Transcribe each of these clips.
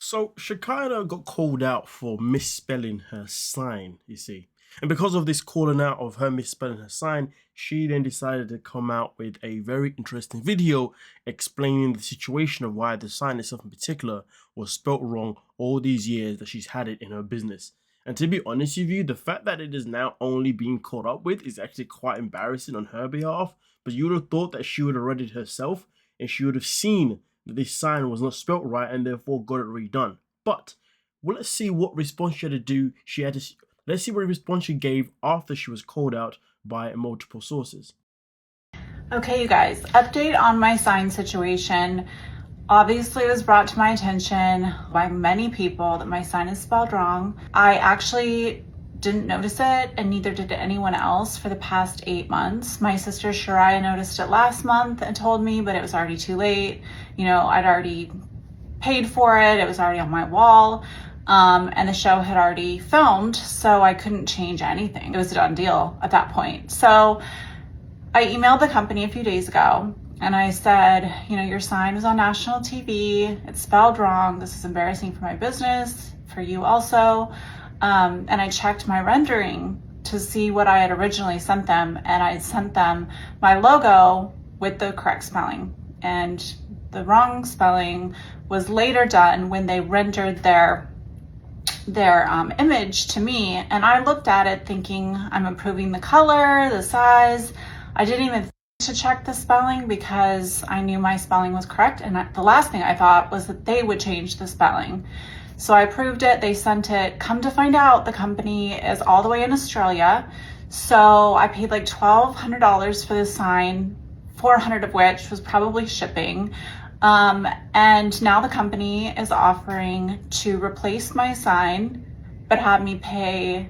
So Shekinah got called out for misspelling her sign, you see. And because of this calling out of her misspelling her sign, she then decided to come out with a very interesting video explaining the situation of why the sign itself in particular was spelt wrong all these years that she's had it in her business. And to be honest with you, the fact that it is now only being caught up with is actually quite embarrassing on her behalf. But you would have thought that she would have read it herself and she would have seen that this sign was not spelt right and therefore got it redone. But well, let's see what response she had to do. Let's see what response she gave after she was called out by multiple sources. Okay, you guys, update on my sign situation. Obviously, it was brought to my attention by many people that my sign is spelled wrong. I actually didn't notice it, and neither did anyone else for the past 8 months. My sister Shariah noticed it last month and told me, but it was already too late. I'd already paid for it. It was already on my wall. And the show had already filmed, so I couldn't change anything. It was a done deal at that point. So I emailed the company a few days ago and I said, your sign was on national TV. It's spelled wrong. This is embarrassing for my business, for you also. And I checked my rendering to see what I had originally sent them. And I sent them my logo with the correct spelling. And the wrong spelling was later done when they rendered their image to me. And I looked at it thinking I'm improving the color, the size. I didn't even think to check the spelling because I knew my spelling was correct. And the last thing I thought was that they would change the spelling. So I approved it, they sent it. Come to find out, the company is all the way in Australia. So I paid like $1,200 for this sign, $400 of which was probably shipping. And now the company is offering to replace my sign, but have me pay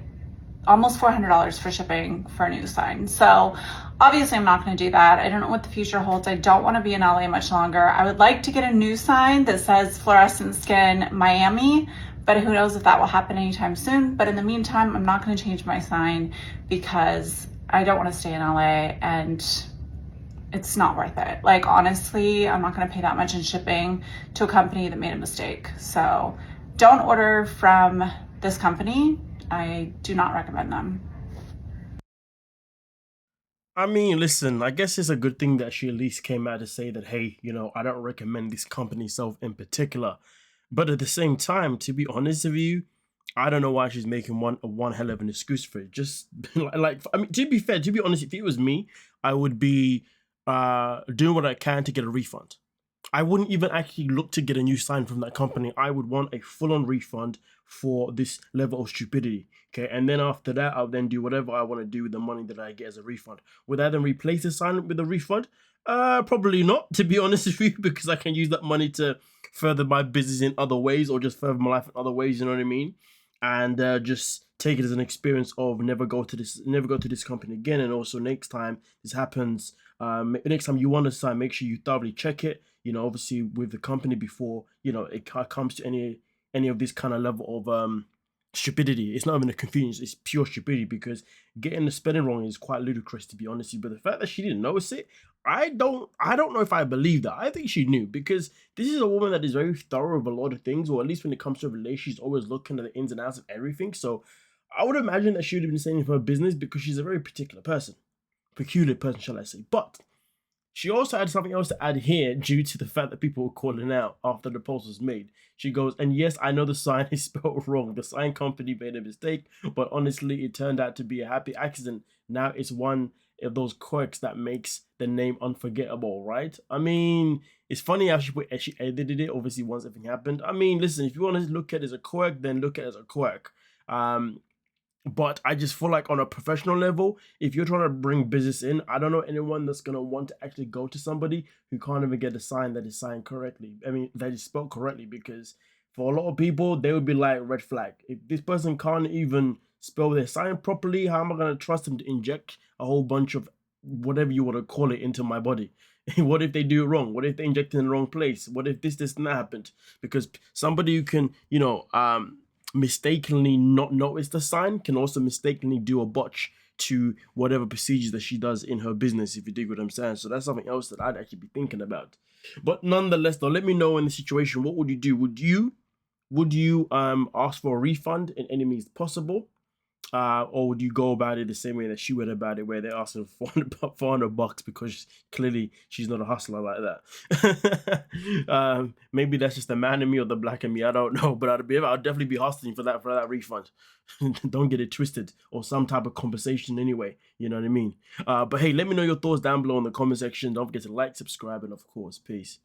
almost $400 for shipping for a new sign. So obviously I'm not going to do that. I don't know what the future holds. I don't want to be in LA much longer. I would like to get a new sign that says Fluorescent Skin Miami, but who knows if that will happen anytime soon. But in the meantime, I'm not going to change my sign because I don't want to stay in LA and it's not worth it. Like, honestly, I'm not going to pay that much in shipping to a company that made a mistake. So don't order from this company. I do not recommend them. I mean, listen, I guess it's a good thing that she at least came out to say that, hey, I don't recommend this company itself in particular. But at the same time, to be honest with you, I don't know why she's making one hell of an excuse for it. Just I mean, to be fair, to be honest, if it was me, I would be doing what I can to get a refund. I wouldn't even actually look to get a new sign from that company. I would want a full-on refund for this level of stupidity. Okay, and then after that, I'll then do whatever I want to do with the money that I get as a refund. Would I then replace the sign with a refund? Probably not, to be honest with you, because I can use that money to further my business in other ways or just further my life in other ways. You know what I mean? And just take it as an experience of never go to this company again. And also next time this happens, next time you want to sign, make sure you thoroughly check it. Obviously with the company before it comes to any of this kind of level of stupidity. It's not even a convenience; it's pure stupidity because getting the spelling wrong is quite ludicrous, to be honest with you. But the fact that she didn't notice it, I don't know if I believe that. I think she knew because this is a woman that is very thorough with a lot of things, or at least when it comes to a relationship, she's always looking at the ins and outs of everything. So I would imagine that she would have been saying for her business because she's a very particular person, peculiar person, shall I say? But she also had something else to add here due to the fact that people were calling out after the post was made. She goes, and yes, I know the sign is spelled wrong. The sign company made a mistake, but honestly, it turned out to be a happy accident. Now it's one of those quirks that makes the name unforgettable, right? I mean, it's funny how she edited it, obviously, once everything happened. I mean, listen, if you want to look at it as a quirk, then look at it as a quirk. But I just feel like on a professional level, if you're trying to bring business in, I don't know anyone that's going to want to actually go to somebody who can't even get a sign that is signed correctly. I mean, that is spelled correctly, because for a lot of people, they would be like, red flag. If this person can't even spell their sign properly, how am I going to trust them to inject a whole bunch of whatever you want to call it into my body? What if they do it wrong? What if they inject it in the wrong place? What if this and that happened? Because somebody who can, mistakenly not notice the sign can also mistakenly do a botch to whatever procedures that she does in her business, if you dig what I'm saying. So that's something else that I'd actually be thinking about. But nonetheless, though, let me know in the situation, what would you do? Would you would you ask for a refund in any means possible? Or would you go about it the same way that she went about it, where they're asking for 400 bucks because clearly she's not a hustler like that? Maybe that's just the man in me or the black in me. I don't know, but I'd definitely be hustling for that refund. Don't get it twisted, or some type of compensation anyway. You know what I mean? But hey, let me know your thoughts down below in the comment section. Don't forget to like, subscribe, and of course, peace.